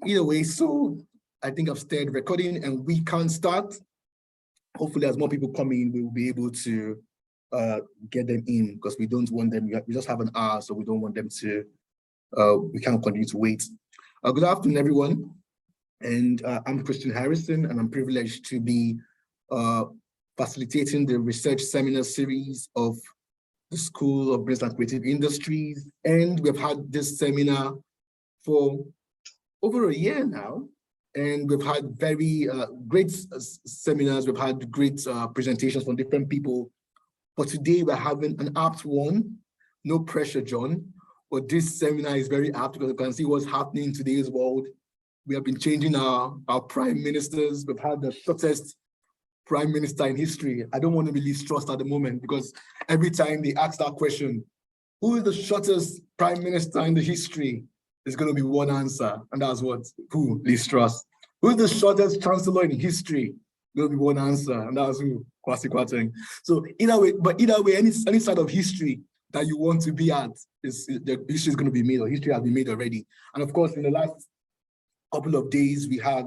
either way, so I think I've started recording and we can start. Hopefully, as more people come in, we will be able to get them in because we don't want them, we just have an hour, so we don't want them to, we can't continue to wait. Good afternoon, everyone. And I'm Christian Harrison, and I'm privileged to be facilitating the research seminar series of the School of Business and Creative Industries. And we've had this seminar for over a year now. And we've had very great seminars. We've had great presentations from different people. But today we're having an apt one. No pressure, John. But this seminar is very apt because you can see what's happening in today's world. We have been changing our prime ministers. We've had the shortest prime minister in history. I don't want to release trust at the moment because every time they ask that question, who is the shortest prime minister in the history? There's going to be one answer, and that's what? Who? Liz Truss. Who is the shortest chancellor in history? There'll be one answer, and that's who? Kwasi Kwarteng. So either way, any side of history that you want to be at, the history is going to be made, or history has been made already. And of course, in the last couple of days, we've had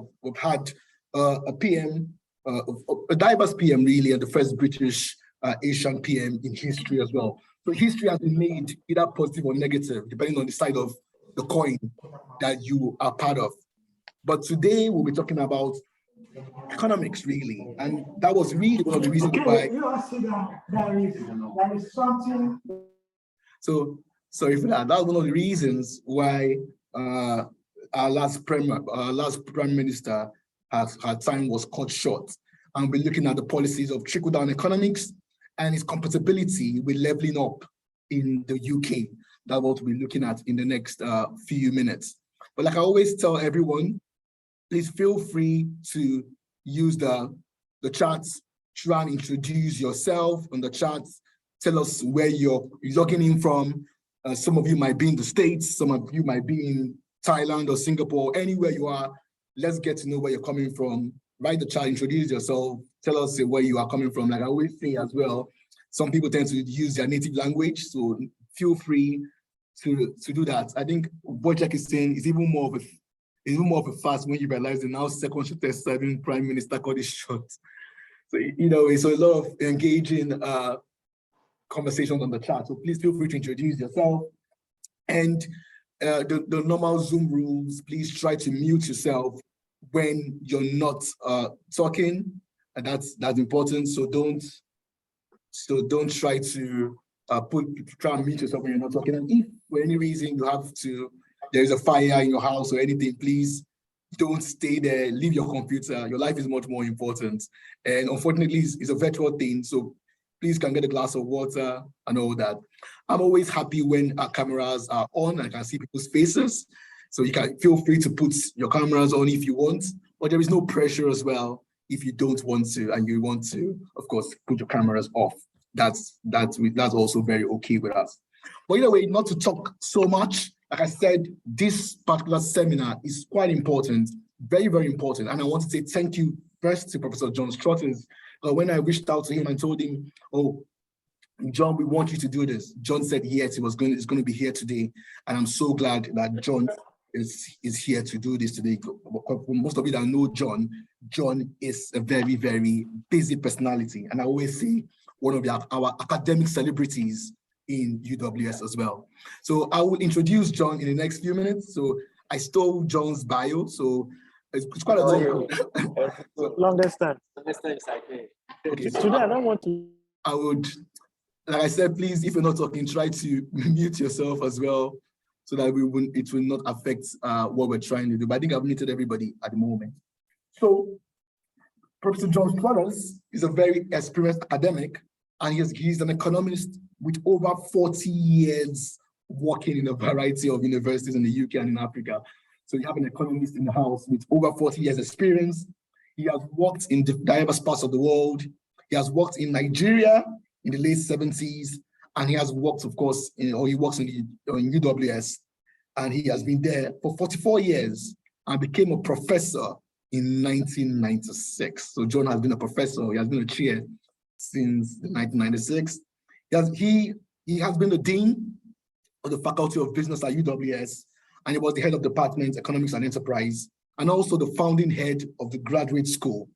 a PM, a diverse PM really, and the first British Asian PM in history as well. So history has been made either positive or negative, depending on the side of the coin that you are part of. But today we'll be talking about economics really, and that was really one of the reasons why. There is something. So sorry for that. That was one of the reasons why our last prime minister, her time was cut short, and we're looking at the policies of trickle down economics and its compatibility with leveling up in the UK. That's what we're looking at in the next few minutes. But like I always tell everyone, please feel free to use the chats, try and introduce yourself on the chats, tell us where you're logging in from. Some of you might be in the States, some of you might be in Thailand or Singapore, anywhere you are. Let's get to know where you're coming from. Write the chat, introduce yourself, tell us where you are coming from. Like I always say as well, some people tend to use their native language, so feel free to do that. I think what Jack is saying is even more of a fast when you realize the now second shortest serving prime minister got his shot. So so a lot of engaging conversations on the chat. So please feel free to introduce yourself. And the normal Zoom rules, please try to mute yourself when you're not talking, and that's important. So don't try to try and mute yourself when you're not talking. And if for any reason there's a fire in your house or anything, please don't stay there, leave your computer. Your life is much more important. And unfortunately, it's a virtual thing, so please can get a glass of water and all that. I'm always happy when our cameras are on and I can see people's faces. So you can feel free to put your cameras on if you want, but there is no pressure as well if you don't want to and you want to, of course, put your cameras off. That's also very okay with us. But either way, not to talk so much, like I said, this particular seminar is quite important, very, very important. And I want to say thank you first to Professor John Struthers. When I reached out to him and told him, oh, John, we want you to do this. John said yes, he's going to be here today. And I'm so glad that John is here to do this today. Most of you that know John is a very, very busy personality. And I always say one of our academic celebrities in UWS as well. So I will introduce John in the next few minutes. So I stole John's bio, so it's quite a long. Longest time. Okay, so today I don't want to. I would, like I said, please, if you're not talking, try to mute yourself as well, so that it will not affect what we're trying to do. But I think I've muted everybody at the moment. So Professor John Struthers is a very experienced academic, and he's an economist with over 40 years working in a variety of universities in the UK and in Africa. So you have an economist in the house with over 40 years experience. He has worked in diverse parts of the world. He has worked in Nigeria in the late 70s, and he has worked, of course, he works in UWS, and he has been there for 44 years and became a professor in 1996. So John has been a professor, he has been a chair since 1996. He has been the dean of the Faculty of Business at UWS, and he was the head of department, economics and enterprise, and also the founding head of the graduate school.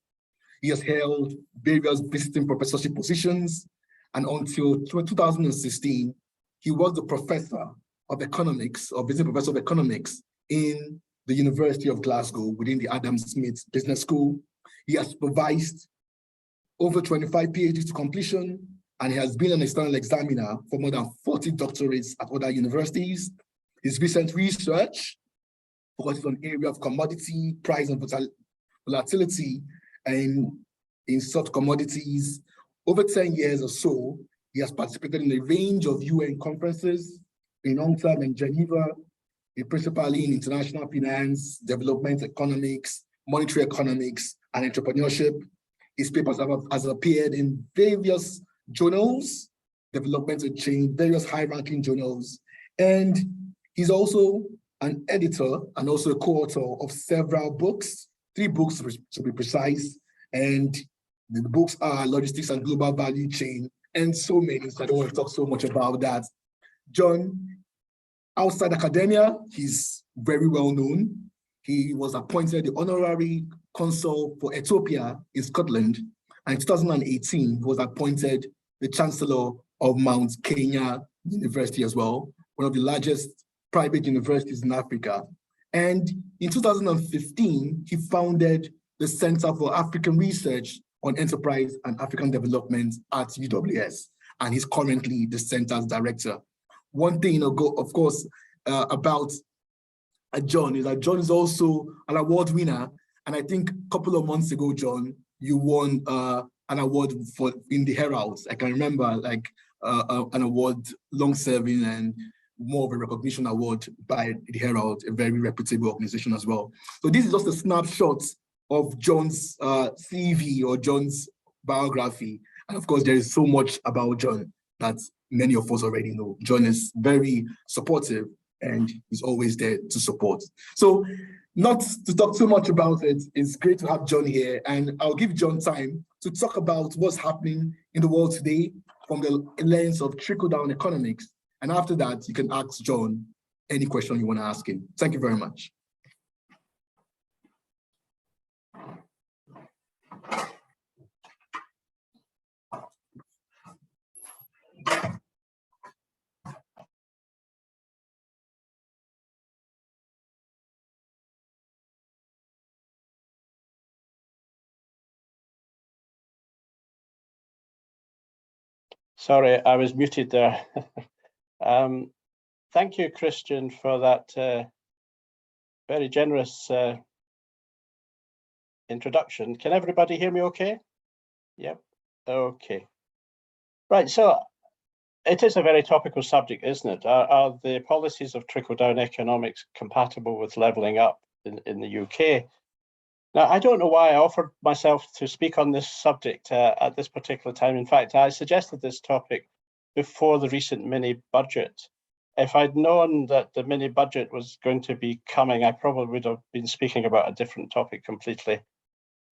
He has held various visiting professorship positions, and until 2016, he was the professor of economics, or visiting professor of economics in the University of Glasgow within the Adam Smith Business School. He has supervised over 25 PhDs to completion, and he has been an external examiner for more than 40 doctorates at other universities. His recent research focuses on area of commodity price and volatility and in soft commodities. Over 10 years or so, he has participated in a range of UN conferences in UNCTAD and Geneva, principally in international finance, development economics, monetary economics, and entrepreneurship. His papers have appeared in various journals, developmental change, various high-ranking journals, and he's also an editor and also a co-author of several books, 3 books to be precise, and the books are Logistics and Global Value Chain, and so many, so I don't want to talk so much about that. John, outside academia, he's very well known. He was appointed the honorary consul for Ethiopia in Scotland, and in 2018, he was appointed the Chancellor of Mount Kenya University as well, one of the largest private universities in Africa. And in 2015, he founded the Center for African Research on Enterprise and African Development at UWS, and he's currently the center's director. One thing, of course, about John is that John is also an award winner, and I think a couple of months ago, John, you won an award in the Herald. I can remember like an award, long-serving and more of a recognition award by the Herald, a very reputable organization as well. So this is just a snapshot of John's CV or John's biography. And of course, there is so much about John that many of us already know. John is very supportive and he's always there to support. So not to talk too much about it, it's great to have John here, and I'll give John time to talk about what's happening in the world today from the lens of trickle-down economics. And after that, you can ask John any question you want to ask him. Thank you very much. Sorry, I was muted there. Thank you, Christian, for that very generous introduction. Can everybody hear me okay? Yep, okay. Right, so it is a very topical subject, isn't it? Are the policies of trickle-down economics compatible with levelling up in the UK? Now, I don't know why I offered myself to speak on this subject at this particular time. In fact, I suggested this topic before the recent mini budget. If I'd known that the mini budget was going to be coming, I probably would have been speaking about a different topic completely,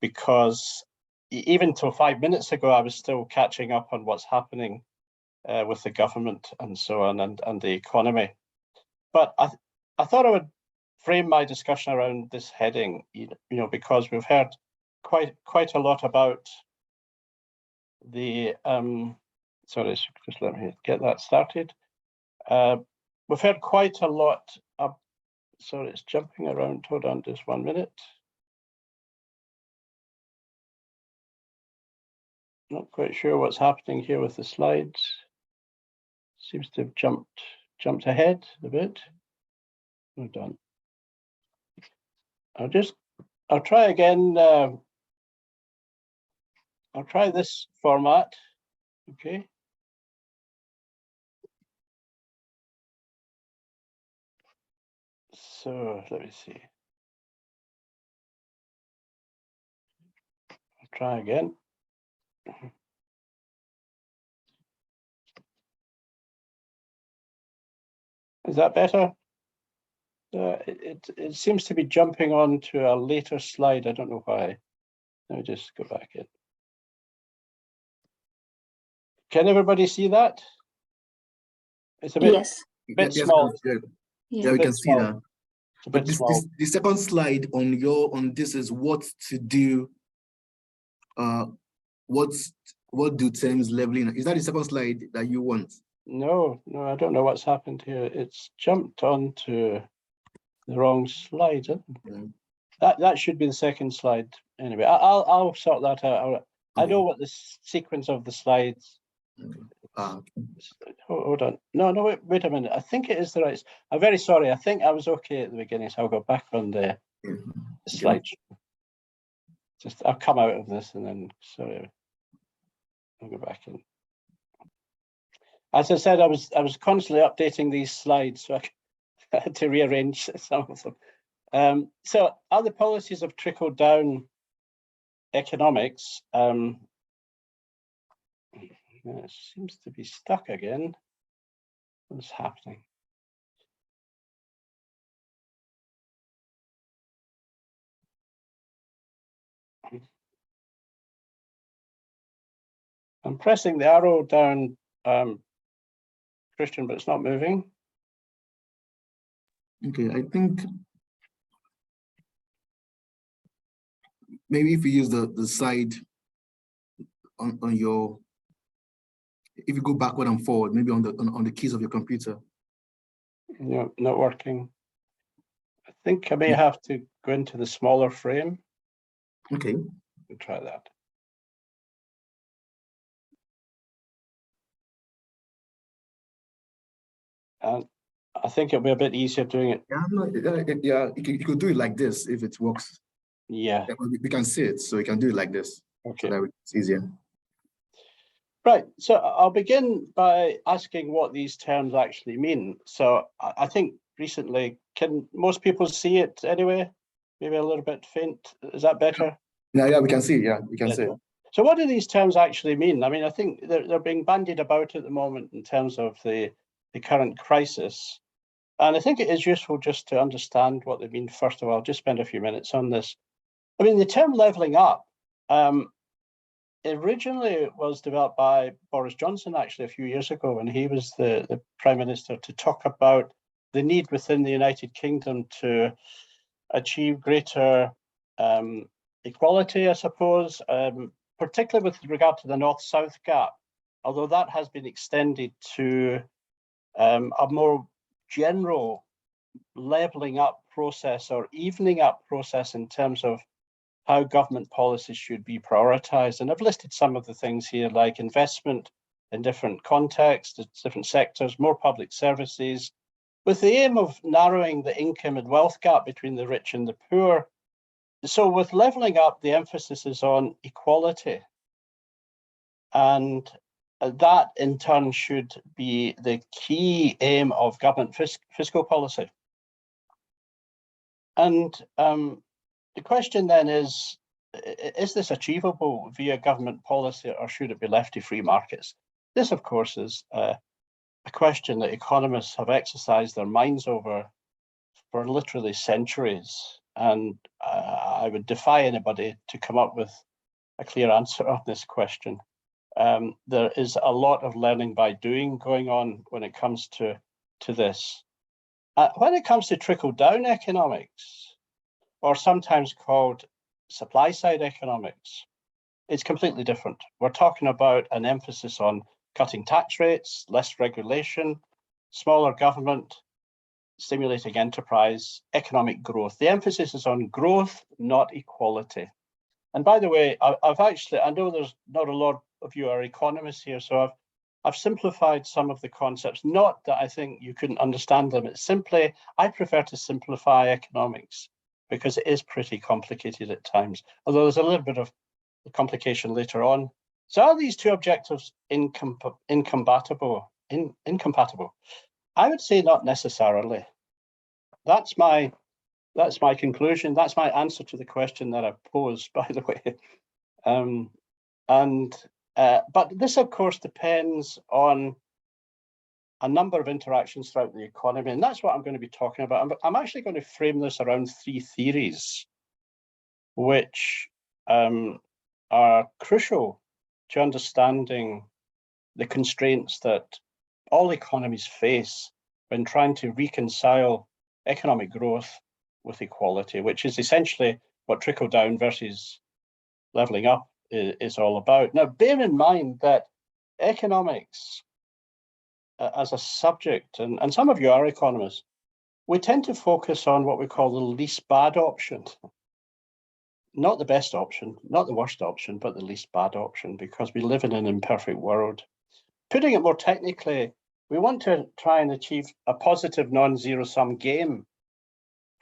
because even till 5 minutes ago, I was still catching up on what's happening with the government and so on, and the economy. But I thought I would frame my discussion around this heading, because we've heard quite a lot about the, sorry, just let me get that started. We've heard quite a lot of, sorry, it's jumping around, hold on just 1 minute. Not quite sure what's happening here with the slides. Seems to have jumped ahead a bit. Hold on. I'll try again. I'll try this format. Okay. So let me see. I'll try again. Is that better? It seems to be jumping on to a later slide. I don't know why. Let me just go back in. Can everybody see that? It's a bit, Yes. bit small. Yeah, we can see that. It's a But bit small. the second slide on this is what to do. What do terms leveling? Is that the second slide that you want? No, I don't know what's happened here. It's jumped onto the wrong slide. That should be the second slide. Anyway, I'll sort that out. I know what the sequence of the slides. Hold on. No, wait a minute. I think it is the right. I'm very sorry. I think I was okay at the beginning, so I'll go back on the slide. I'll come out of this and then sorry. I'll go back in. As I said, I was constantly updating these slides, so I had to rearrange some of them. So other policies of trickle down economics. It seems to be stuck again. What's happening? I'm pressing the arrow down, Christian, but it's not moving. Okay, I think maybe if you use the side on your, if you go backward and forward, maybe on the keys of your computer. No, not working. I think I may have to go into the smaller frame. Okay. We'll try that. And I think it'll be a bit easier doing it. Yeah, you could do it like this if it works. Yeah. We can see it, so you can do it like this. Okay. So that it's easier. Right. So I'll begin by asking what these terms actually mean. So I think recently, can most people see it anyway? Maybe a little bit faint. Is that better? Yeah, we can see it. Yeah, we can see it. So what do these terms actually mean? I mean, I think they're being bandied about at the moment in terms of the current crisis. And I think it is useful just to understand what they mean. First of all, just spend a few minutes on this. I mean, the term levelling up originally was developed by Boris Johnson, actually, a few years ago, when he was the Prime Minister, to talk about the need within the United Kingdom to achieve greater equality, I suppose, particularly with regard to the North-South gap, although that has been extended to a more general levelling up process or evening up process in terms of how government policies should be prioritised. And I've listed some of the things here, like investment in different contexts, different sectors, more public services, with the aim of narrowing the income and wealth gap between the rich and the poor. So with levelling up, the emphasis is on equality. And that in turn should be the key aim of government fiscal policy. And the question then is this achievable via government policy, or should it be left to free markets? This, of course, is a question that economists have exercised their minds over for literally centuries. And I would defy anybody to come up with a clear answer on this question. There is a lot of learning by doing going on when it comes to this. When it comes to trickle-down economics, or sometimes called supply-side economics, it's completely different. We're talking about an emphasis on cutting tax rates, less regulation, smaller government, stimulating enterprise, economic growth. The emphasis is on growth, not equality. And by the way, I've actually, I know there's not a lot of you are economists here, so I've simplified some of the concepts. Not that I think you couldn't understand them. It's simply, I prefer to simplify economics because it is pretty complicated at times, although there's a little bit of complication later on. So are these two objectives incompatible? I would say not necessarily. That's my conclusion. That's my answer to the question that I posed, by the way. But this, of course, depends on a number of interactions throughout the economy, and that's what I'm going to be talking about. I'm actually going to frame this around three theories, which are crucial to understanding the constraints that all economies face when trying to reconcile economic growth with equality, which is essentially what trickle down versus leveling up is all about. Now, bear in mind that economics as a subject, and some of you are economists, we tend to focus on what we call the least bad option. Not the best option, not the worst option, but the least bad option, because we live in an imperfect world. Putting it more technically, we want to try and achieve a positive non-zero-sum game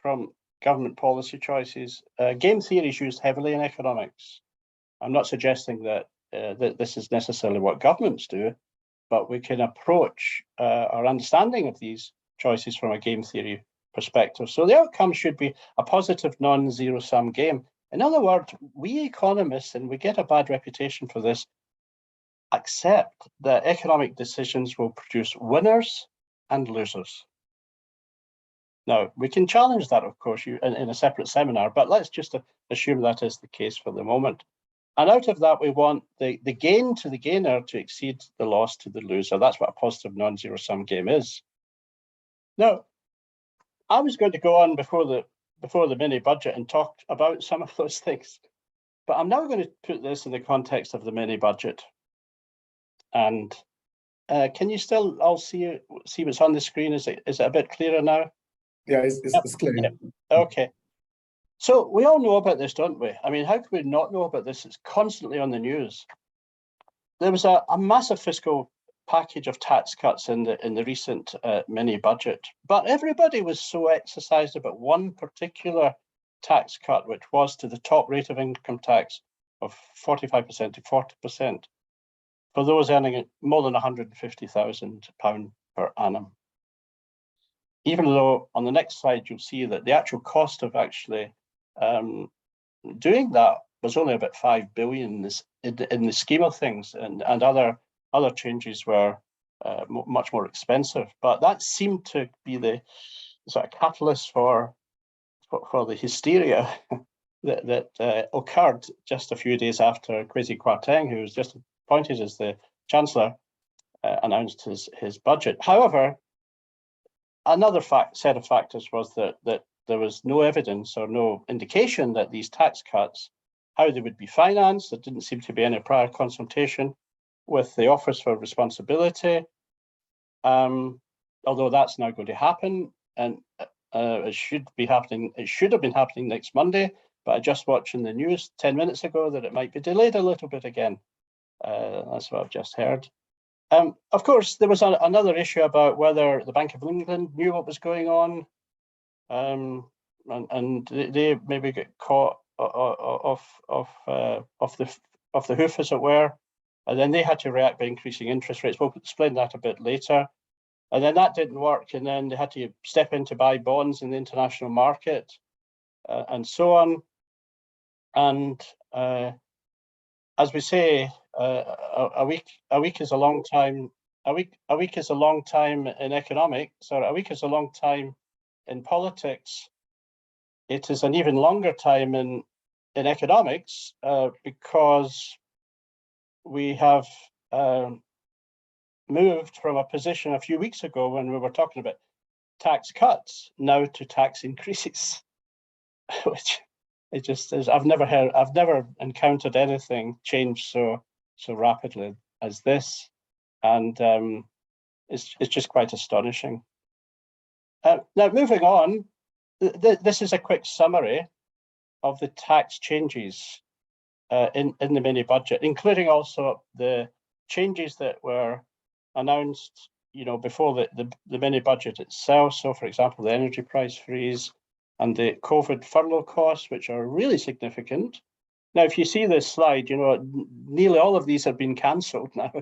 from government policy choices. Game theory is used heavily in economics. I'm not suggesting that, that this is necessarily what governments do, but we can approach our understanding of these choices from a game theory perspective. So the outcome should be a positive non-zero-sum game. In other words, we economists, and we get a bad reputation for this, accept that economic decisions will produce winners and losers. Now, we can challenge that, of course, in a separate seminar, but let's just assume that is the case for the moment. And out of that, we want the gain to the gainer to exceed the loss to the loser. That's what a positive non-zero-sum game is. Now, I was going to go on before the mini budget and talk about some of those things, but I'm now going to put this in the context of the mini budget. And can you still all see what's on the screen? Is it a bit clearer now? Yeah, it's clear. Yeah. Okay. So we all know about this, don't we? I mean, how can we not know about this? It's constantly on the news. There was a massive fiscal package of tax cuts in the recent mini budget, but everybody was so exercised about one particular tax cut, which was to the top rate of income tax of 45% to 40% for those earning more than £150,000 per annum. Even though on the next slide you'll see that the actual cost of actually doing that was only about 5 billion in the scheme of things, and other changes were much more expensive. But that seemed to be the sort of catalyst for the hysteria that occurred just a few days after Kwesi Kwarteng, who was just appointed as the Chancellor, announced his budget. However, another set of factors was that there was no evidence or no indication that these tax cuts, how they would be financed. There didn't seem to be any prior consultation with the Office for Responsibility, although that's now going to happen, and it should be happening. It should have been happening next Monday, but I just watched in the news 10 minutes ago that it might be delayed a little bit again. That's what I've just heard. Of course, there was another issue about whether the Bank of England knew what was going on, and they maybe get caught off the hoof, as it were, and then they had to react by increasing interest rates. We'll explain that a bit later. And then that didn't work, and then they had to step in to buy bonds in the international market, and so on. And as we say, a week is a long time. A week is a long time in economics, or a week is a long time in politics. It is an even longer time in economics because we have moved from a position a few weeks ago when we were talking about tax cuts now to tax increases, which it just is. I've never encountered anything change so rapidly as this, and it's just quite astonishing. Now, moving on, this is a quick summary of the tax changes in the mini budget, including also the changes that were announced, before the mini budget itself. So, for example, the energy price freeze and the COVID furlough costs, which are really significant. Now, if you see this slide, nearly all of these have been cancelled now,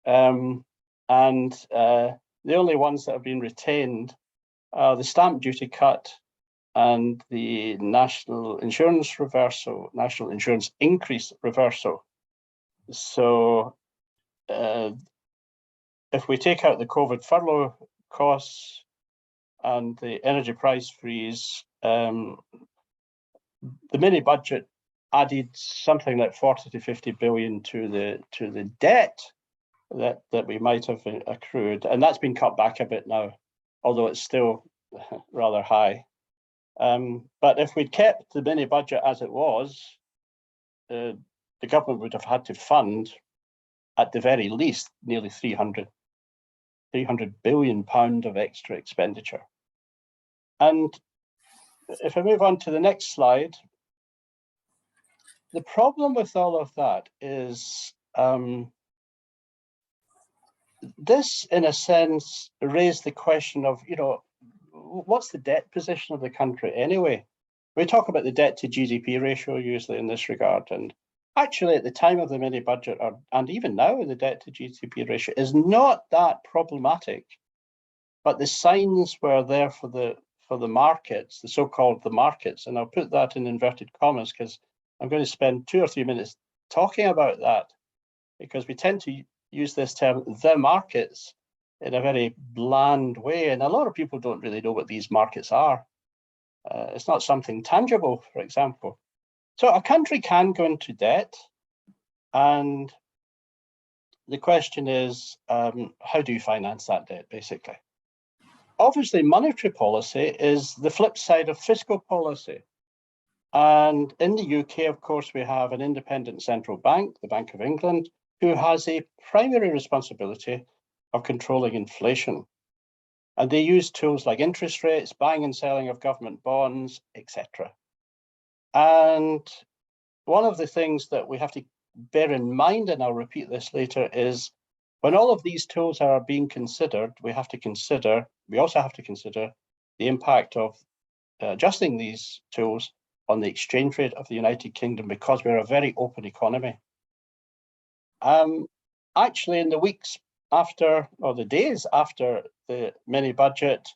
and the only ones that have been retained are the stamp duty cut and the national insurance increase reversal. So if we take out the COVID furlough costs and the energy price freeze, the mini budget added something like 40 to 50 billion to the debt that we might have accrued, and that's been cut back a bit now, although it's still rather high. But if we'd kept the mini budget as it was, the government would have had to fund, at the very least, nearly 300 billion pound of extra expenditure. And if I move on to the next slide, the problem with all of that is this, in a sense, raised the question of, what's the debt position of the country anyway? We talk about the debt to GDP ratio usually in this regard, and actually at the time of the mini budget, and even now, the debt to GDP ratio is not that problematic, but the signs were there for the markets, the so-called the markets, and I'll put that in inverted commas because I'm going to spend 2 or 3 minutes talking about that, because we tend to use this term, the markets, in a very bland way, and a lot of people don't really know what these markets are. It's not something tangible, for example. So a country can go into debt, and the question is, how do you finance that debt, basically? Obviously, monetary policy is the flip side of fiscal policy. And in the UK, of course, we have an independent central bank, the Bank of England, who has a primary responsibility of controlling inflation. And they use tools like interest rates, buying and selling of government bonds, etc. And one of the things that we have to bear in mind, and I'll repeat this later, is when all of these tools are being considered, we also have to consider the impact of adjusting these tools on the exchange rate of the United Kingdom, because we're a very open economy. Actually, in the weeks after, or the days after the mini budget,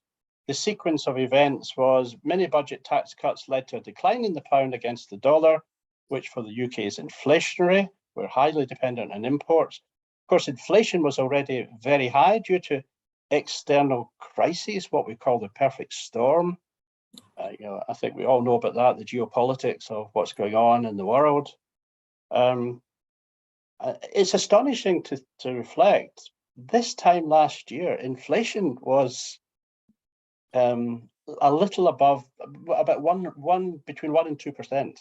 the sequence of events was mini budget tax cuts led to a decline in the pound against the dollar, which for the UK is inflationary. We're highly dependent on imports. Of course, inflation was already very high due to external crises, what we call the perfect storm. I think we all know about that, the geopolitics of what's going on in the world. It's astonishing to reflect. This time last year, inflation was a little above, about between 1% and 2%.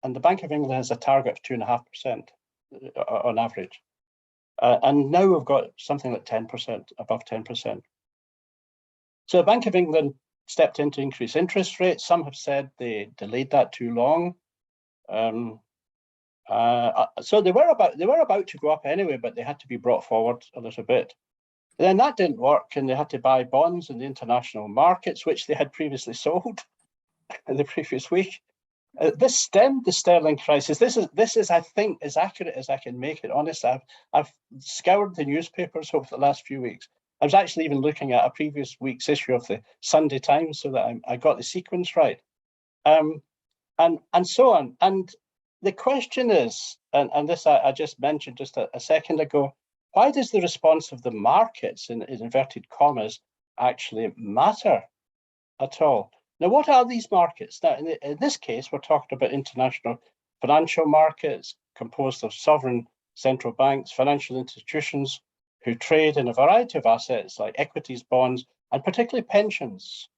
And the Bank of England has a target of 2.5% on average. And now we've got something like 10%, above 10%. So the Bank of England stepped in to increase interest rates. Some have said they delayed that too long. So they were about to go up anyway, but they had to be brought forward a little bit. Then that didn't work, and they had to buy bonds in the international markets, which they had previously sold in the previous week. This stemmed the sterling crisis. This is, I think, as accurate as I can make it. Honestly, I've scoured the newspapers over the last few weeks. I was actually even looking at a previous week's issue of the Sunday Times so that I got the sequence right, and so on. And the question is, and this I just mentioned just a second ago, why does the response of the markets, in inverted commas, actually matter at all? Now, what are these markets? Now, in this case, we're talking about international financial markets composed of sovereign central banks, financial institutions who trade in a variety of assets like equities, bonds, and particularly pensions.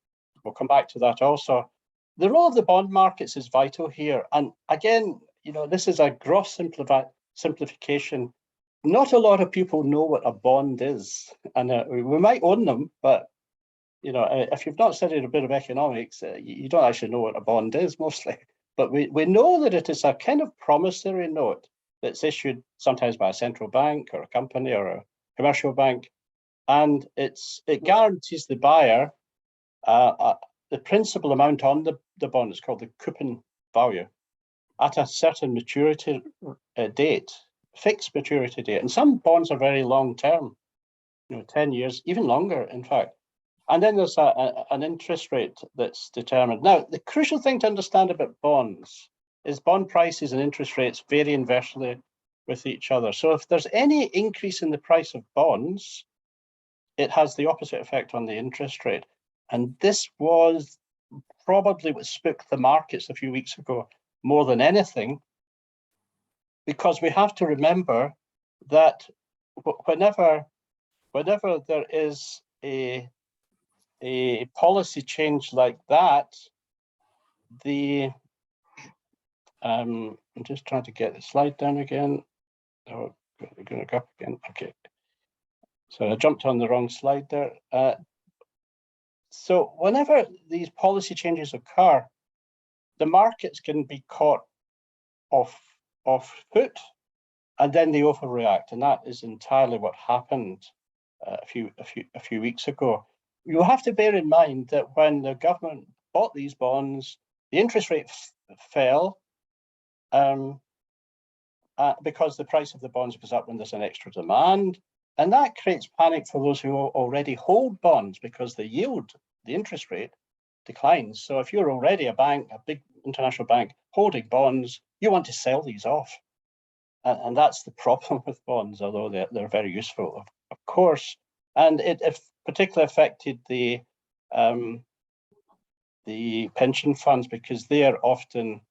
We'll come back to that also. The role of the bond markets is vital here. And again, this is a gross simplification. Not a lot of people know what a bond is. And we might own them, but if you've not studied a bit of economics, you don't actually know what a bond is mostly. But we know that it is a kind of promissory note that's issued sometimes by a central bank or a company or a commercial bank. And it guarantees the buyer the principal amount on the bond. It's called the coupon value at a certain maturity date, fixed maturity date. And some bonds are very long term, 10 years, even longer, in fact. And then there's an interest rate that's determined. Now, the crucial thing to understand about bonds is bond prices and interest rates vary inversely with each other. So if there's any increase in the price of bonds, it has the opposite effect on the interest rate. And this was probably what spooked the markets a few weeks ago more than anything, because we have to remember that whenever there is a policy change like that, I'm just trying to get the slide down again. Oh, we're going to go up again. Okay. So I jumped on the wrong slide there. So whenever these policy changes occur, the markets can be caught off foot, and then they overreact, and that is entirely what happened a few weeks ago. You have to bear in mind that when the government bought these bonds, the interest rate fell because the price of the bonds goes up when there's an extra demand, and that creates panic for those who already hold bonds because the yield, the interest rate, declines. So if you're already a bank, a big international bank, holding bonds, you want to sell these off. And that's the problem with bonds, although they're very useful, of course. And it particularly affected the pension funds because they are often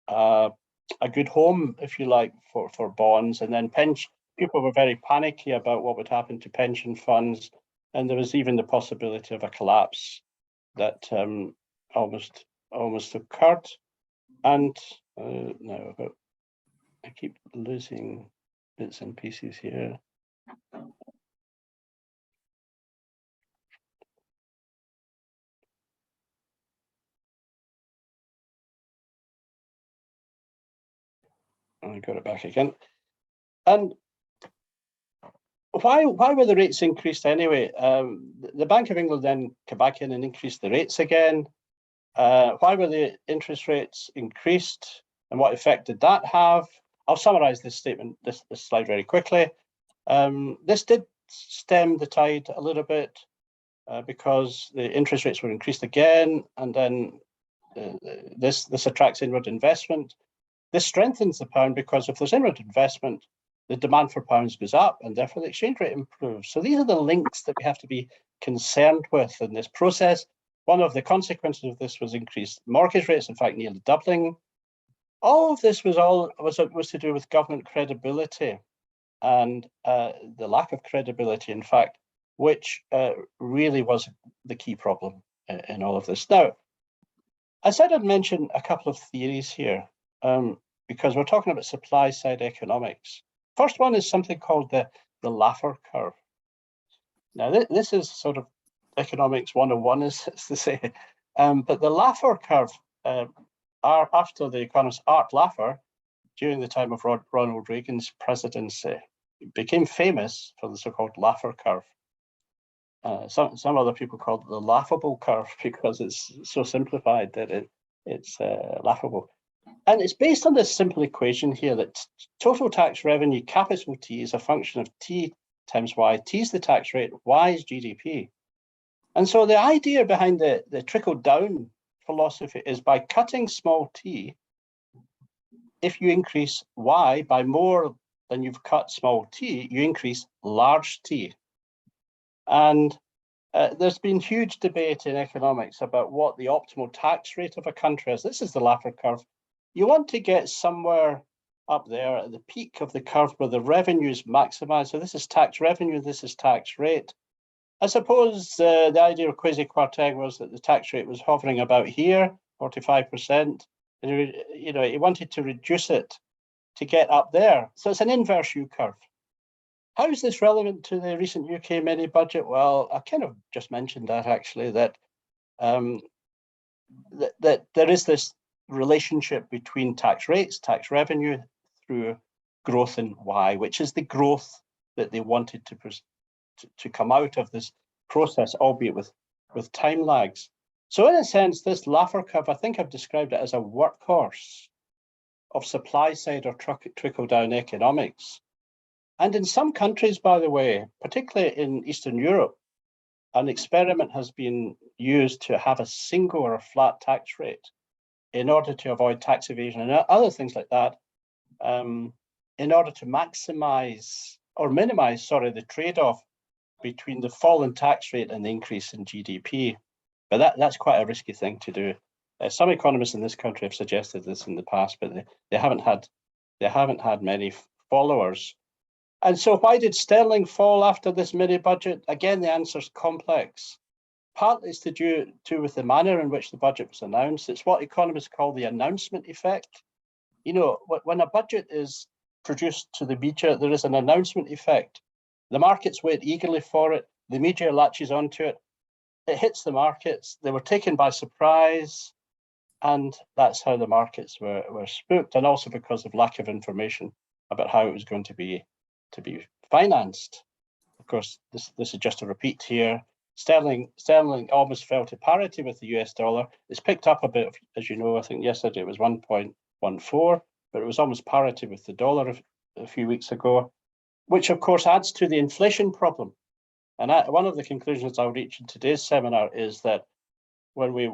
a good home, if you like, for bonds. And then people were very panicky about what would happen to pension funds. And there was even the possibility of a collapse that almost occurred. And now I keep losing bits and pieces here. I got it back again. And why were the rates increased anyway? The Bank of England then came back in and increased the rates again. Why were the interest rates increased, and what effect did that have? I'll summarize this statement, this slide very quickly. This did stem the tide a little bit because the interest rates were increased again, and then this attracts inward investment. This strengthens the pound because if there's inward investment, the demand for pounds goes up and therefore the exchange rate improves. So these are the links that we have to be concerned with in this process. One of the consequences of this was increased mortgage rates, in fact, nearly doubling. All of this was to do with government credibility and the lack of credibility, in fact, which really was the key problem in all of this. Now, I said I'd mention a couple of theories here because we're talking about supply side economics. First one is something called the Laffer Curve. Now, this is sort of economics 101, as to say, but the Laffer Curve are after the economist Art Laffer, during the time of Ronald Reagan's presidency, became famous for the so-called Laffer Curve. Some other people call it the laughable curve because it's so simplified that it's laughable. And it's based on this simple equation here that total tax revenue, capital T, is a function of T times Y. T is the tax rate, Y is GDP. And so the idea behind the trickle down philosophy is by cutting small t, if you increase Y by more than you've cut small t, you increase large T. And there's been huge debate in economics about what the optimal tax rate of a country is. This is the Laffer curve. You want to get somewhere up there at the peak of the curve where the revenue is maximized. So this is tax revenue, this is tax rate. I suppose the idea of Quasi-Quarteng was that the tax rate was hovering about here, 45%, and he wanted to reduce it to get up there. So it's an inverse U curve. How is this relevant to the recent UK mini budget? Well, I kind of just mentioned that actually, that that there is this relationship between tax rates, tax revenue through growth in Y, which is the growth that they wanted to come out of this process, albeit with time lags. So in a sense, this Laffer curve, I think I've described it as a workhorse of supply side or trickle down economics. And in some countries, by the way, particularly in Eastern Europe, an experiment has been used to have a single or a flat tax rate in order to avoid tax evasion and other things like that, in order to maximize or minimize, the trade-off between the fall in tax rate and the increase in GDP. But that's quite a risky thing to do. Some economists in this country have suggested this in the past, but they haven't had many followers. And so why did sterling fall after this mini budget? Again, the answer's complex. partly it's to do with the manner in which the budget was announced. It's what economists call the announcement effect. You know, when a budget is produced to the media, there is an announcement effect. The markets wait eagerly for it. The media latches onto it. It hits the markets. They were taken by surprise. And that's how the markets were spooked, and also because of lack of information about how it was going to be financed. Of course, this is just a repeat here. Sterling almost fell to parity with the US dollar. It's picked up a bit, as you know. I think yesterday it was 1.14, but it was almost parity with the dollar a few weeks ago, which of course adds to the inflation problem. And one of the conclusions I'll reach in today's seminar is that when we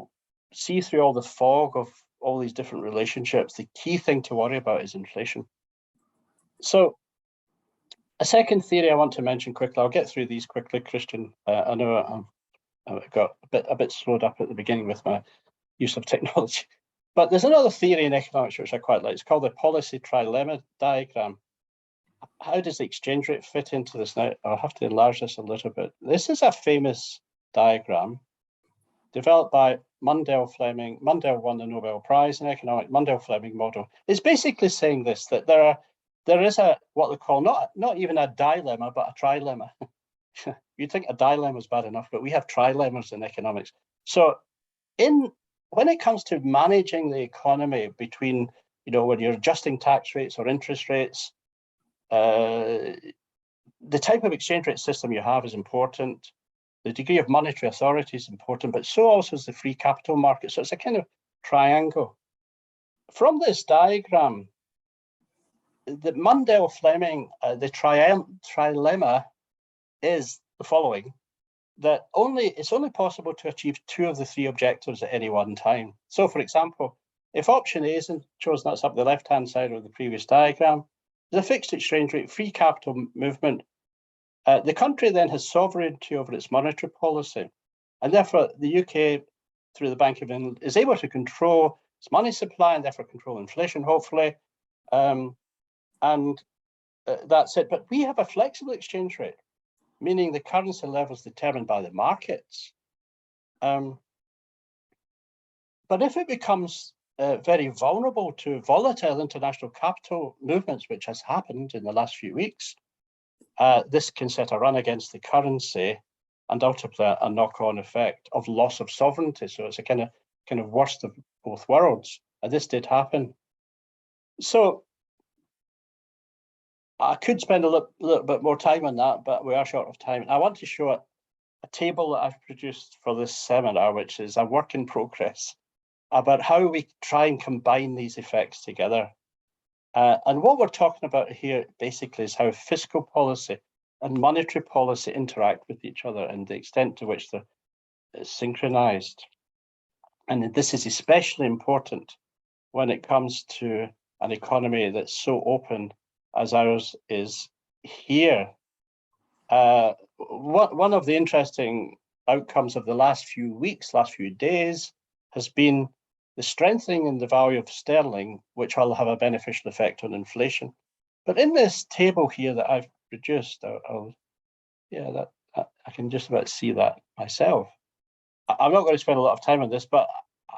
see through all the fog of all these different relationships, the key thing to worry about is inflation. So a second theory I want to mention quickly, I'll get through these quickly, Christian. I know I've got a bit slowed up at the beginning with my use of technology. But there's another theory in economics which I quite like. It's called the policy trilemma diagram. How does the exchange rate fit into this? Now, I'll have to enlarge this a little bit. This is a famous diagram developed by Mundell Fleming. Mundell won the Nobel Prize in economics. Mundell-Fleming model. It's basically saying this, that there is a what they call not even a dilemma, but a trilemma. You'd think a dilemma is bad enough, but we have trilemmas in economics. So when it comes to managing the economy between, you know, when you're adjusting tax rates or interest rates, the type of exchange rate system you have is important. The degree of monetary authority is important, but so also is the free capital market. So it's a kind of triangle. From this diagram, the Mundell-Fleming, the trilemma is the following, that it's only possible to achieve two of the three objectives at any one time. So for example, if option A is chosen, that's up the left-hand side of the previous diagram, there's a fixed exchange rate, free capital movement. The country then has sovereignty over its monetary policy, and therefore the UK, through the Bank of England, is able to control its money supply and therefore control inflation, hopefully, and that's it. But we have a flexible exchange rate, meaning the currency level is determined by the markets. But if it becomes very vulnerable to volatile international capital movements, which has happened in the last few weeks, this can set a run against the currency and ultimately a knock-on effect of loss of sovereignty. So it's a kind of worst of both worlds. And this did happen. So I could spend a little bit more time on that, but we are short of time. I want to show a table that I've produced for this seminar, which is a work in progress, about how we try and combine these effects together. And what we're talking about here basically is how fiscal policy and monetary policy interact with each other and the extent to which they're synchronized. And this is especially important when it comes to an economy that's so open as ours is here. One of the interesting outcomes of the last few weeks, last few days, has been the strengthening in the value of sterling, which will have a beneficial effect on inflation. But in this table here that I've produced, I can just about see that myself. I'm not going to spend a lot of time on this, but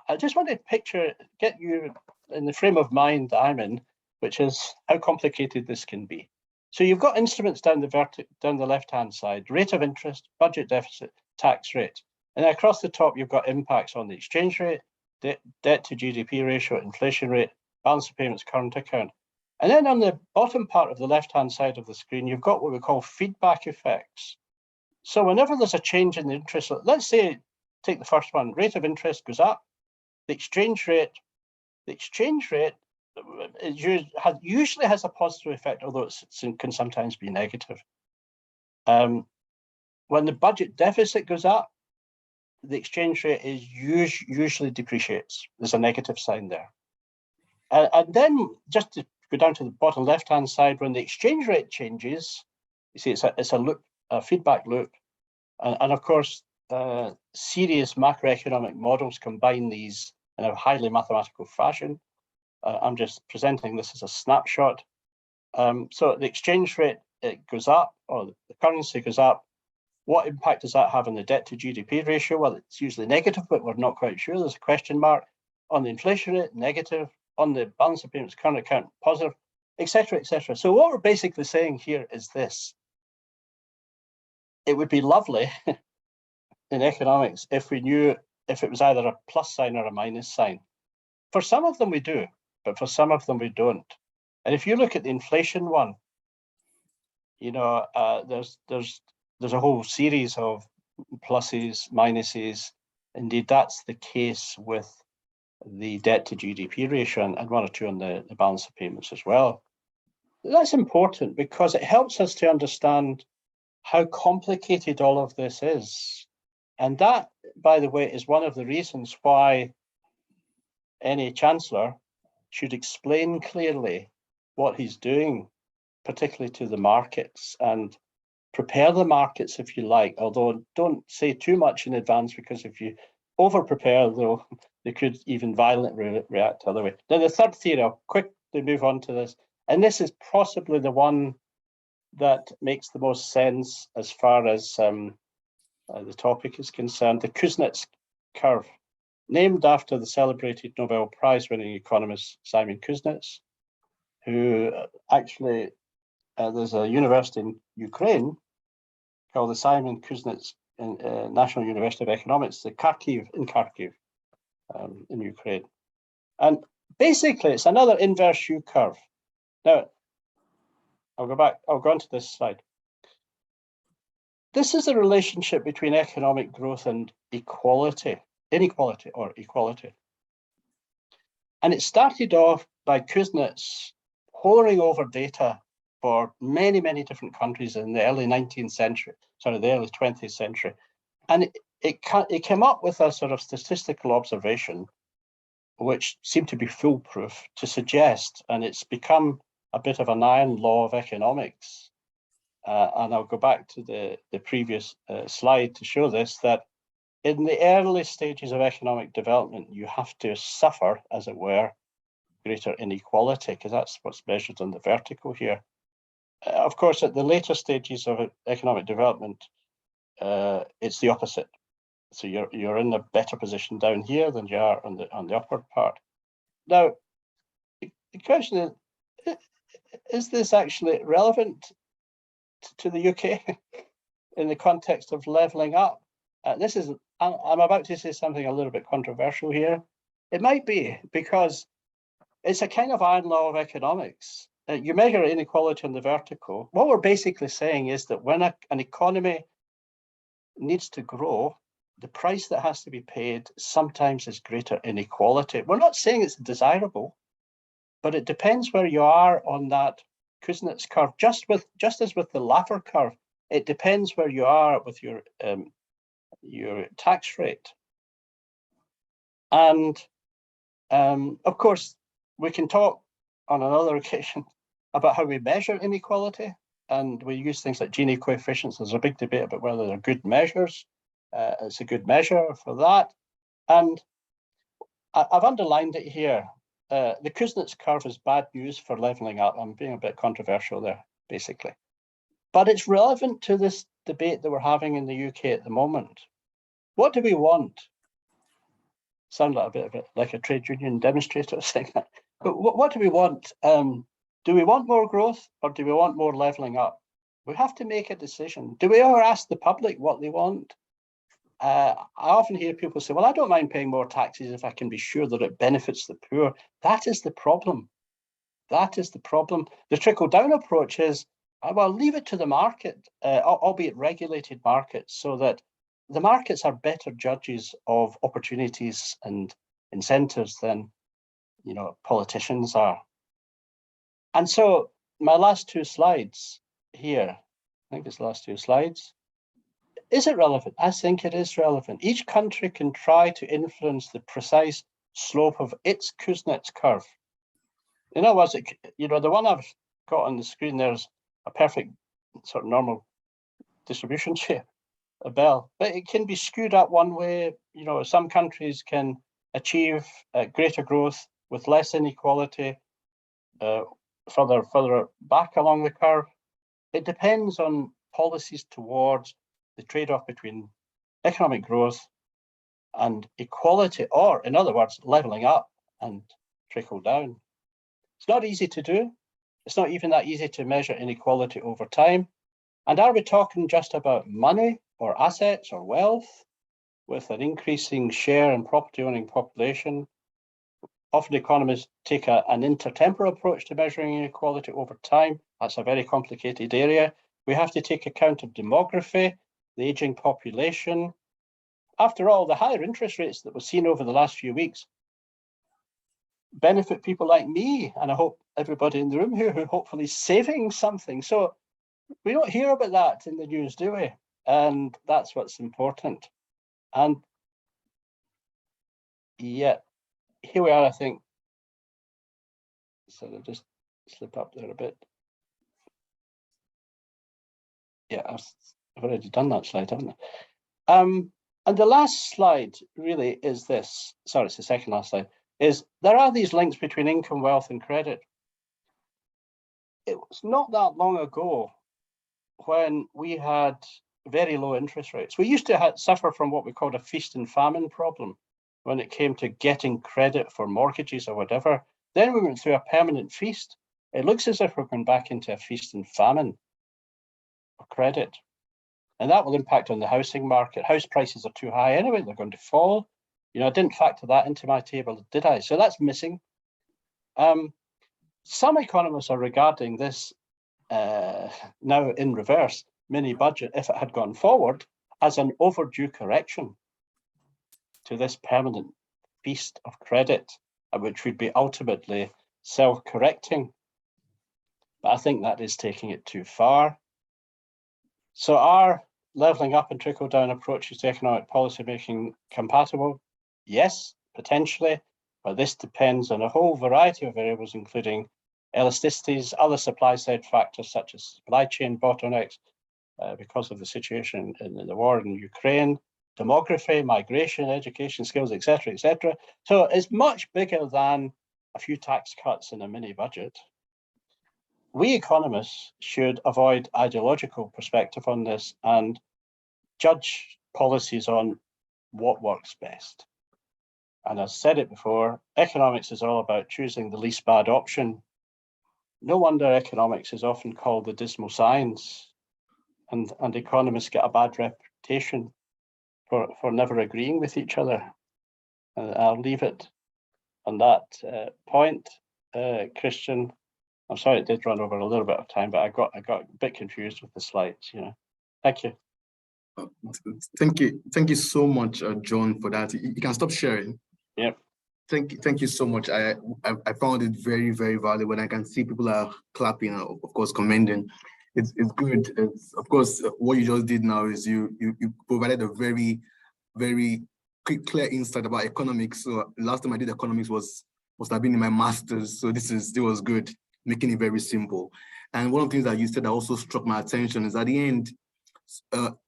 I just want to get you in the frame of mind that I'm in, which is how complicated this can be. So you've got instruments down the left-hand side, rate of interest, budget deficit, tax rate. And across the top, you've got impacts on the exchange rate, debt to GDP ratio, inflation rate, balance of payments, current account. And then on the bottom part of the left-hand side of the screen, you've got what we call feedback effects. So whenever there's a change in the interest, let's say, take the first one, rate of interest goes up, the exchange rate usually has a positive effect, although it can sometimes be negative. When the budget deficit goes up, the exchange rate is usually depreciates. There's a negative sign there. And then just to go down to the bottom left-hand side, when the exchange rate changes, you see it's a loop, a feedback loop. And of course, serious macroeconomic models combine these in a highly mathematical fashion. I'm just presenting this as a snapshot. So the exchange rate, it goes up, or the currency goes up, What impact does that have on the debt to GDP ratio? Well, it's usually negative, but we're not quite sure. There's a question mark. On the inflation rate, negative. On the balance of payments, current account, positive, etc., etc. So what we're basically saying here is this. It would be lovely in economics if we knew if it was either a plus sign or a minus sign. For some of them we do, but for some of them we don't. And if you look at the inflation one, you know, there's a whole series of pluses, minuses. Indeed, that's the case with the debt to GDP ratio and one or two on the balance of payments as well. That's important because it helps us to understand how complicated all of this is. And that, by the way, is one of the reasons why any chancellor should explain clearly what he's doing, particularly to the markets, and prepare the markets if you like, although don't say too much in advance, because if you over prepare, though, they could even violently react the other way. Now, the third theory, I'll quickly move on to this, and this is possibly the one that makes the most sense as far as the topic is concerned, the Kuznets Curve, named after the celebrated Nobel Prize-winning economist Simon Kuznets, who actually, there's a university in Ukraine called the Simon Kuznets National University of Economics, the Kharkiv in Ukraine. And basically, it's another inverse U curve. Now, I'll go on to this slide. This is the relationship between economic growth and inequality or equality. And it started off by Kuznets poring over data for many, many different countries in the early 19th century, sorry, the early 20th century. And it came up with a sort of statistical observation, which seemed to be foolproof to suggest, and it's become a bit of an iron law of economics. And I'll go back to the previous slide to show this, that in the early stages of economic development, you have to suffer, as it were, greater inequality, because that's what's measured on the vertical here. Of course, at the later stages of economic development, it's the opposite. So you're in a better position down here than you are on the upward part. Now, the question is this actually relevant to the UK in the context of levelling up? I'm about to say something a little bit controversial here. It might be, because it's a kind of iron law of economics. You measure inequality on the vertical. What we're basically saying is that when an economy needs to grow, the price that has to be paid sometimes is greater inequality. We're not saying it's desirable, but it depends where you are on that Kuznets curve. Just as with the Laffer curve, it depends where you are with your tax rate. And of course, we can talk on another occasion about how we measure inequality, and we use things like Gini coefficients. There's a big debate about whether they're good measures. It's a good measure for that. And I've underlined it here. The Kuznets curve is bad news for levelling up. I'm being a bit controversial there, basically. But it's relevant to this debate that we're having in the UK at the moment. What do we want? Sound like a bit like a trade union demonstrator saying that. But what do we want? Do we want more growth, or do we want more levelling up? We have to make a decision. Do we ever ask the public what they want? I often hear people say, well, I don't mind paying more taxes if I can be sure that it benefits the poor. That is the problem. That is the problem. The trickle down approach is, well, leave it to the market, albeit regulated markets, so that the markets are better judges of opportunities and incentives than, politicians are. And so my last two slides here, I think it's the last two slides. Is it relevant? I think it is relevant. Each country can try to influence the precise slope of its Kuznets curve. In other words, the one I've got on the screen there is a perfect sort of normal distribution shape, a bell, but it can be skewed up one way. Some countries can achieve greater growth with less inequality further back along the curve. It depends on policies towards the trade-off between economic growth and equality, or in other words, leveling up and trickle down. It's not easy to do. It's not even that easy to measure inequality over time. And are we talking just about money or assets or wealth with an increasing share in property owning population? Often economists take an intertemporal approach to measuring inequality over time. That's a very complicated area. We have to take account of demography, the aging population. After all, the higher interest rates that we've seen over the last few weeks benefit people like me, and I hope everybody in the room here who hopefully is saving something. So we don't hear about that in the news, do we? And that's what's important. And yeah, here we are, I think. So I'll just slip up there a bit. Yeah, I've already done that slide, haven't I? And the last slide really is this. Sorry, it's the second last slide. Is there are these links between income, wealth, and credit. It was not that long ago when we had very low interest rates. We used to suffer from what we called a feast and famine problem when it came to getting credit for mortgages or whatever. Then we went through a permanent feast. It looks as if we're going back into a feast and famine of credit. And that will impact on the housing market. House prices are too high anyway, they're going to fall. You know, I didn't factor that into my table, did I? So that's missing. Some economists are regarding this now in reverse mini budget, if it had gone forward, as an overdue correction to this permanent feast of credit, which would be ultimately self-correcting. But I think that is taking it too far. So are levelling up and trickle down approaches to economic policy making compatible? Yes, potentially, but this depends on a whole variety of variables, including elasticities, other supply side factors such as supply chain bottlenecks because of the situation in the war in Ukraine, demography, migration, education, skills, etc., etc. So it's much bigger than a few tax cuts in a mini budget. We economists should avoid ideological perspective on this and judge policies on what works best. And I've said it before, economics is all about choosing the least bad option. No wonder economics is often called the dismal science, and economists get a bad reputation for never agreeing with each other. I'll leave it on that point, Christian. I'm sorry it did run over a little bit of time, but I got a bit confused with the slides. You know, thank you. Thank you so much, John, for that. You can stop sharing. Yep. Thank you so much. I found it very, very valuable. And I can see people are clapping, of course, commending. It's good. It's, of course, what you just did now is you provided a very, very clear insight about economics. So last time I did economics must have been in my master's. So this was good, making it very simple. And one of the things that you said that also struck my attention is at the end,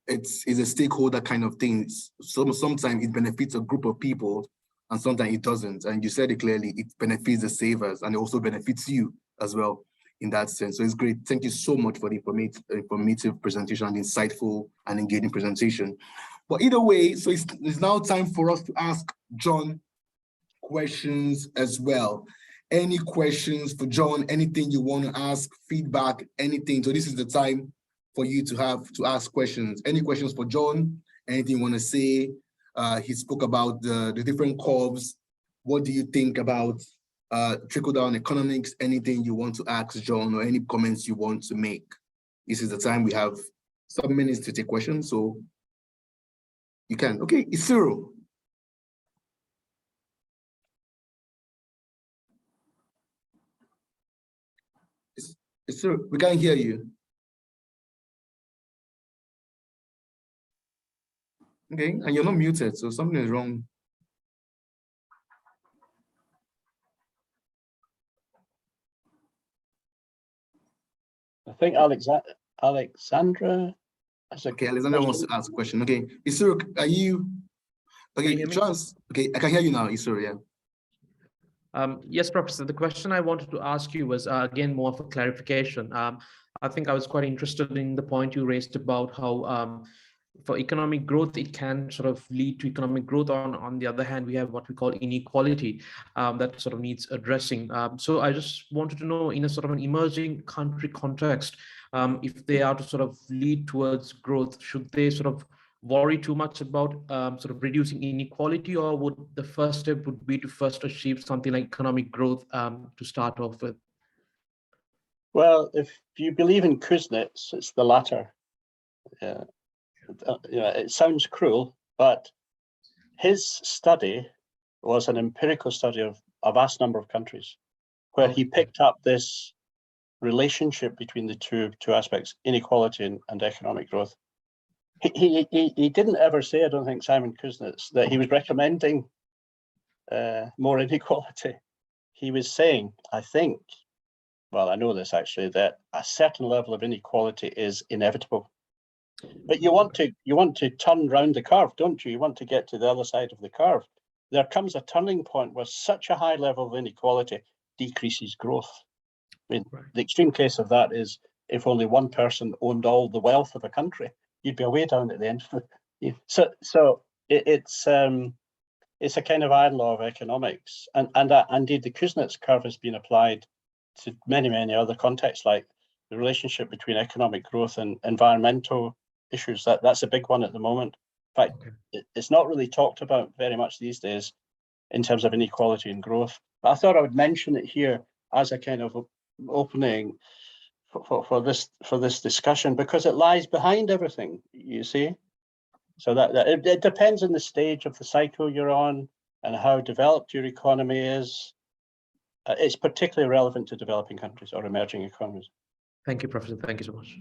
it's a stakeholder kind of thing. Sometimes it benefits a group of people, and sometimes it doesn't. And you said it clearly, it benefits the savers, and it also benefits you as well in that sense. So it's great. Thank you so much for the informative presentation and insightful and engaging presentation. But either way, so it's now time for us to ask John questions as well. Any questions for John? Anything you want to ask, feedback, anything? So this is the time for you to ask questions. Any questions for John? Anything you want to say? He spoke about the different curves. What do you think about trickle-down economics? Anything you want to ask John, or any comments you want to make? This is the time. We have some minutes to take questions, so you can. Okay, Isuru. Isuru, we can't hear you. Okay, and you're not muted, so something is wrong. I think Alexandra. Okay, Alexandra wants to ask a question. Okay, Isuru, are you? Okay, Charles. Okay, I can hear you now, Isuru. Yeah. Yes, Professor. The question I wanted to ask you was again more of a clarification. I think I was quite interested in the point you raised about how for economic growth, it can sort of lead to economic growth. On the other hand, we have what we call inequality that sort of needs addressing. So I just wanted to know, in a sort of an emerging country context, if they are to sort of lead towards growth, should they sort of worry too much about sort of reducing inequality, or would the first step would be to first achieve something like economic growth to start off with? Well, if you believe in Kuznets, it's the latter. It sounds cruel, but his study was an empirical study of a vast number of countries, where he picked up this relationship between the two aspects, inequality and economic growth. He didn't ever say, I don't think, Simon Kuznets, that he was recommending more inequality. He was saying, I think, well, I know this actually, that a certain level of inequality is inevitable. But you want to turn round the curve, don't you? You want to get to the other side of the curve. There comes a turning point where such a high level of inequality decreases growth. I mean, the extreme case of that is if only one person owned all the wealth of a country, you'd be way down at the end. So it's a kind of iron law of economics, and indeed the Kuznets curve has been applied to many other contexts, like the relationship between economic growth and environmental issues. That's a big one at the moment. In fact, it's not really talked about very much these days in terms of inequality and growth. But I thought I would mention it here as a kind of opening for this discussion, because it lies behind everything, you see. So that it depends on the stage of the cycle you're on and how developed your economy is. It's particularly relevant to developing countries or emerging economies. Thank you, Professor. Thank you so much.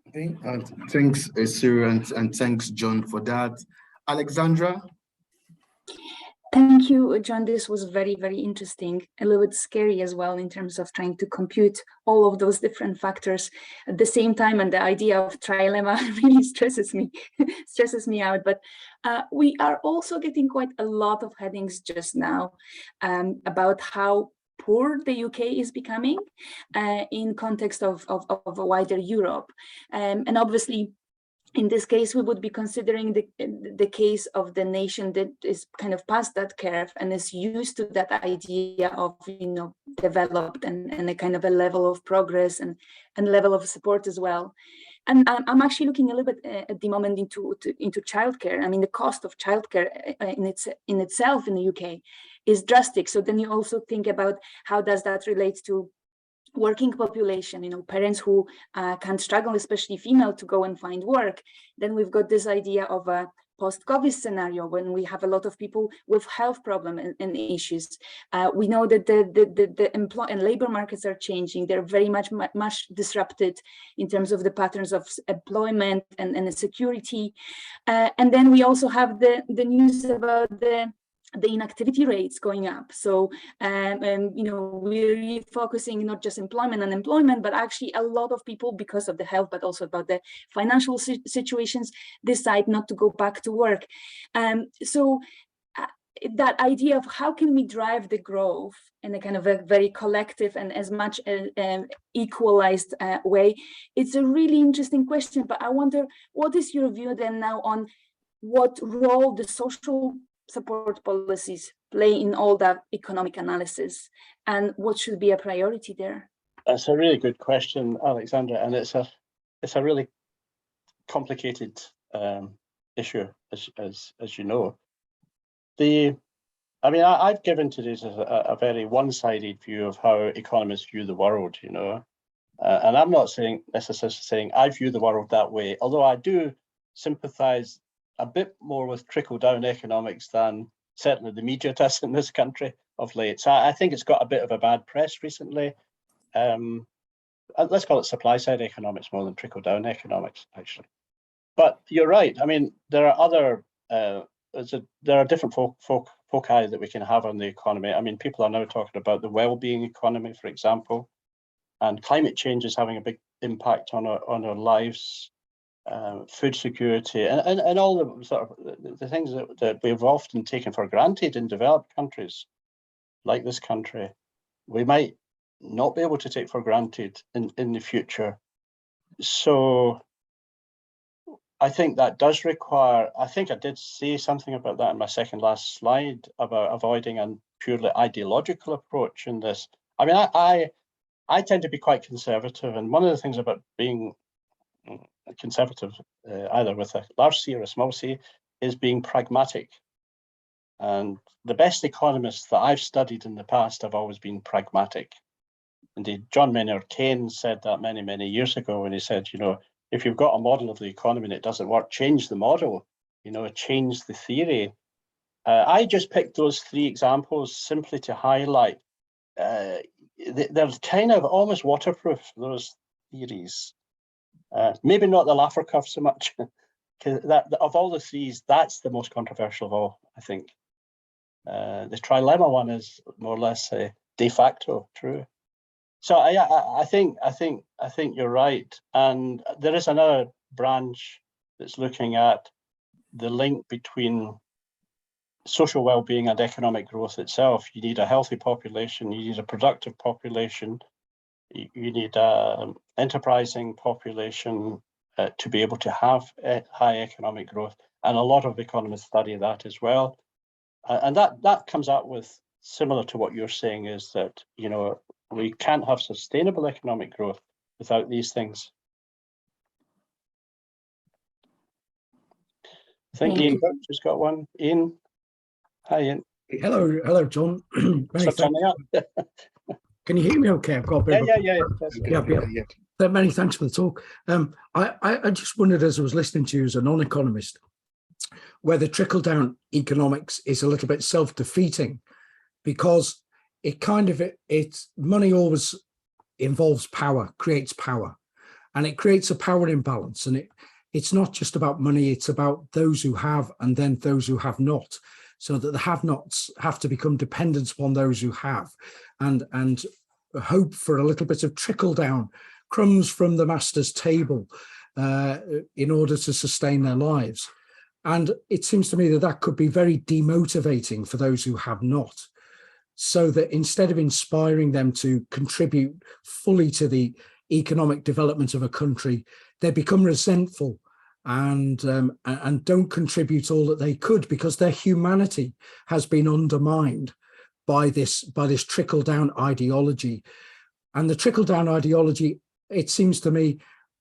Okay, and thanks, Cyril, and thanks, John, for that. Alexandra? Thank you, John. This was very interesting, a little bit scary as well in terms of trying to compute all of those different factors at the same time. And the idea of trilemma really stresses me out. But we are also getting quite a lot of headings just now about how poor the UK is becoming in context of a wider Europe. And obviously, in this case, we would be considering the case of the nation that is kind of past that curve and is used to that idea of, developed and a kind of a level of progress and level of support as well. And I'm actually looking a little bit at the moment into childcare. I mean, the cost of childcare in itself in the UK is drastic. So then you also think about how does that relate to working population, parents who can struggle, especially female, to go and find work. Then we've got this idea of a post-COVID scenario when we have a lot of people with health problems and issues. We know that the employment and labor markets are changing. They're very much disrupted in terms of the patterns of employment and the security. And then we also have the news about the inactivity rates going up. So, we're focusing not just employment and unemployment, but actually a lot of people, because of the health, but also about the financial situations, decide not to go back to work. So that idea of how can we drive the growth in a kind of a very collective and as much equalized way, it's a really interesting question. But I wonder, what is your view then now on what role the social support policies play in all that economic analysis, and what should be a priority there? That's a really good question, Alexandra, and it's a really complicated issue, as you know. I've given today a very one-sided view of how economists view the world, and I'm not necessarily saying I view the world that way, although I do sympathize a bit more with trickle-down economics than certainly the media does in this country of late. So I think it's got a bit of a bad press recently. Let's call it supply-side economics more than trickle-down economics, actually. But you're right. I mean, there are different foci that we can have on the economy. I mean, people are now talking about the well-being economy, for example, and climate change is having a big impact on our lives. Food security and all the sort of the things that we've often taken for granted in developed countries like this country, we might not be able to take for granted in the future. So I think that does require, I think I did say something about that in my second last slide about avoiding a purely ideological approach in this. I mean, I tend to be quite conservative, and one of the things about being conservative, either with a large C or a small c, is being pragmatic. And the best economists that I've studied in the past have always been pragmatic. Indeed, John Maynard Keynes said that many, many years ago when he said, you know, if you've got a model of the economy and it doesn't work, change the model, you know, change the theory. I just picked those three examples simply to highlight they're kind of almost waterproof, those theories. Maybe not the Laffer Curve so much, because of all the threes, that's the most controversial of all, I think. The trilemma one is more or less de facto true. So I think you're right, and there is another branch that's looking at the link between social well-being and economic growth itself. You need a healthy population, you need a productive population, you need an enterprising population to be able to have high economic growth, and a lot of economists study that as well. And that comes out with, similar to what you're saying, is that, you know, we can't have sustainable economic growth without these things. I think Ian just got one. Ian, hi Ian. Hello, John. Many thanks. Can you hear me okay? I've got a bit yeah. Many thanks for the talk. I just wondered, as I was listening to you as a non-economist, whether trickle-down economics is a little bit self-defeating, because money always involves power, creates power, and it creates a power imbalance. And it's not just about money, it's about those who have and then those who have not, so that the have-nots have to become dependent upon those who have, and hope for a little bit of trickle-down, crumbs from the master's table in order to sustain their lives. And it seems to me that that could be very demotivating for those who have not, so that instead of inspiring them to contribute fully to the economic development of a country, they become resentful and don't contribute all that they could, because their humanity has been undermined by this trickle-down ideology. And the trickle-down ideology, it seems to me,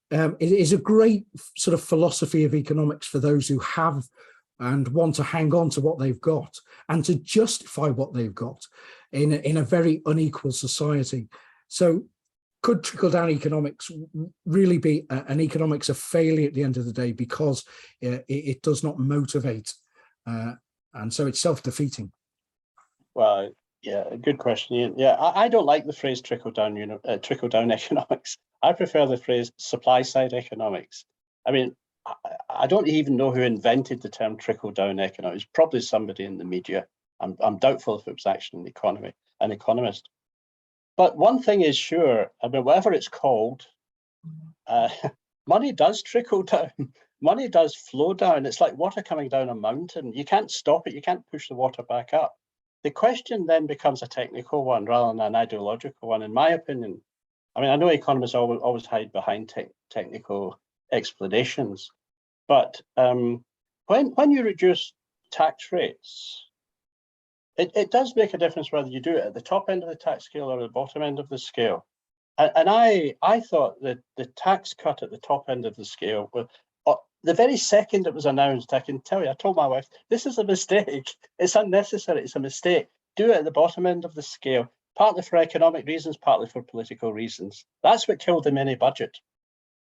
it is a great sort of philosophy of economics for those who have and want to hang on to what they've got and to justify what they've got in a very unequal society. So could trickle-down economics really be an economics of failure at the end of the day, because it does not motivate, and so it's self-defeating? Well, yeah, good question, Ian. Yeah, I don't like the phrase trickle-down economics. I prefer the phrase supply-side economics. I mean, I don't even know who invented the term trickle-down economics. Probably somebody in the media. I'm doubtful if it was actually an economist. But one thing is sure, I mean, whatever it's called, money does trickle down. Money does flow down. It's like water coming down a mountain. You can't stop it. You can't push the water back up. The question then becomes a technical one rather than an ideological one, in my opinion. I mean, I know economists always hide behind technical explanations, but when you reduce tax rates, it does make a difference whether you do it at the top end of the tax scale or the bottom end of the scale. And I thought that the tax cut at the top end of the scale, the very second it was announced, I can tell you, I told my wife, this is a mistake. It's unnecessary. It's a mistake. Do it at the bottom end of the scale, partly for economic reasons, partly for political reasons. That's what killed the mini budget.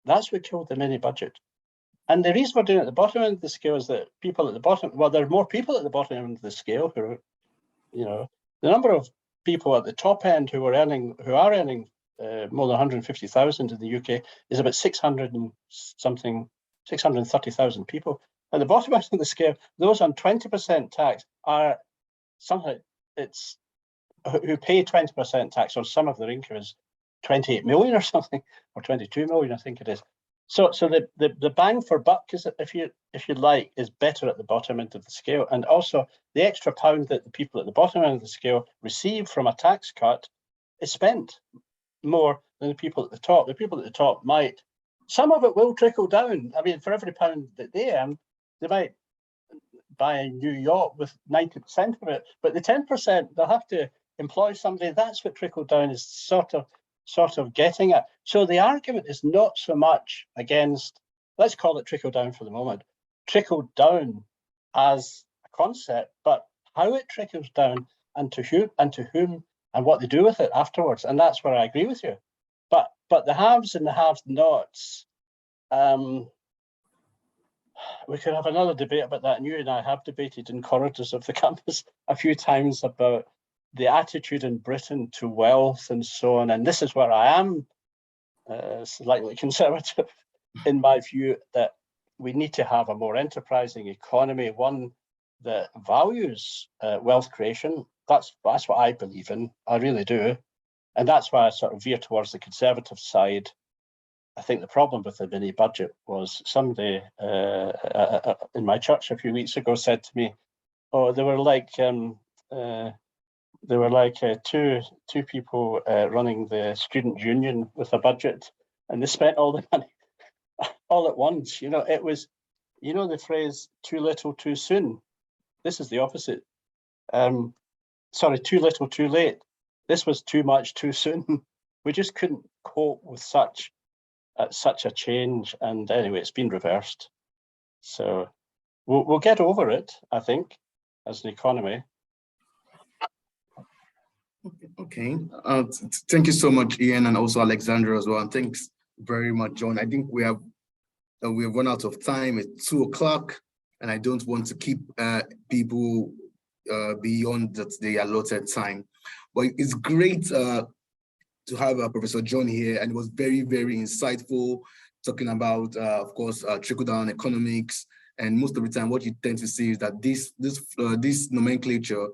That's what killed the mini budget. And the reason we're doing it at the bottom end of the scale is that people at the bottom, well, there are more people at the bottom end of the scale who are, you know, the number of people at the top end who are earning more than 150,000 in the UK is about 630,000 people. At the bottom end of the scale, those on 20% tax are somehow who pay 20% tax on some of their income is 28 million or something, or 22 million, I think it is. So the bang for buck, is, if you like, is better at the bottom end of the scale, and also the extra pound that the people at the bottom end of the scale receive from a tax cut is spent more than the people at the top. The people at the top might some of it will trickle down. I mean, for every pound that they earn, they might buy a new yacht with 90% of it, but the 10%, they'll have to employ somebody. That's what trickle down is sort of getting at. So the argument is not so much against, let's call it trickle down for the moment, trickle down as a concept, but how it trickles down and to whom and what they do with it afterwards. And that's where I agree with you. But the haves and the have-nots, we could have another debate about that. And you and I have debated in corridors of the campus a few times about the attitude in Britain to wealth and so on. And this is where I am slightly conservative in my view, that we need to have a more enterprising economy, one that values wealth creation. That's what I believe in. I really do. And that's why I sort of veer towards the conservative side. I think the problem with the mini budget was somebody in my church a few weeks ago said to me, "Oh, they were like two people running the student union with a budget, and they spent all the money all at once." You know, it was, you know, the phrase "too little, too soon." This is the opposite. Sorry, too little, too late. This was too much, too soon. We just couldn't cope with such a change. And anyway, it's been reversed. So we'll get over it, I think, as an economy. Okay. Thank you so much, Ian, and also Alexandra as well. And thanks very much, John. I think we have run out of time. It's 2 o'clock, and I don't want to keep people beyond the allotted time. But it's great to have Professor John here, and it was very, very insightful, talking about, of course, trickle-down economics. And most of the time, what you tend to see is that this nomenclature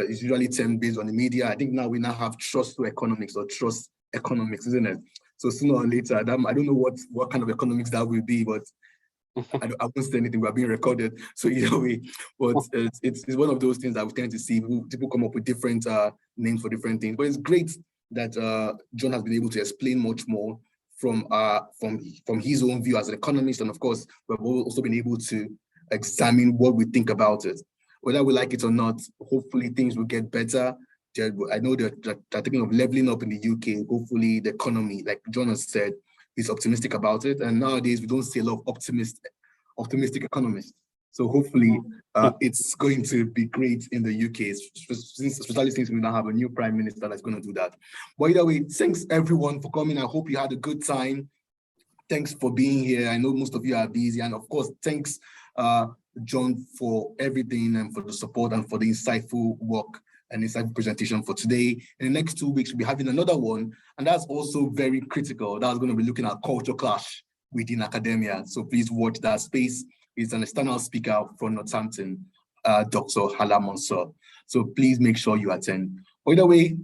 is usually termed based on the media. I think now we have trust to economics or trust economics, isn't it? So sooner or later, I don't know what kind of economics that will be, but I won't say anything. We're being recorded, so either way. But it's one of those things that we tend to see. People come up with different names for different things. But it's great that John has been able to explain much more from his own view as an economist, and of course, we've also been able to examine what we think about it. Whether we like it or not, hopefully things will get better. I know they're thinking of leveling up in the UK. Hopefully the economy, like John has said, is optimistic about it. And nowadays we don't see a lot of optimistic economists. So hopefully it's going to be great in the UK, especially since we now have a new prime minister that's going to do that. But either way, thanks everyone for coming. I hope you had a good time. Thanks for being here. I know most of you are busy. And of course, thanks John for everything and for the support and for the insightful work and insightful presentation for today. In the next 2 weeks, we'll be having another one. And that's also very critical. That's going to be looking at culture clash within academia. So please watch that space. It's an external speaker from Northampton, Dr. Hala Mansour. So please make sure you attend. Either way,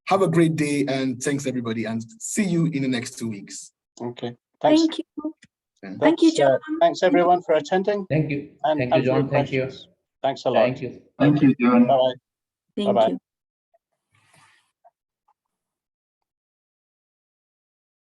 have a great day and thanks everybody, and see you in the next 2 weeks. Okay. Thanks. Thank you. Thank you, John. Thanks everyone for attending. Thank you. And Thank you, John. Thank you. Thanks a lot. Thank you. Thank you, John. Bye-bye. Thank you.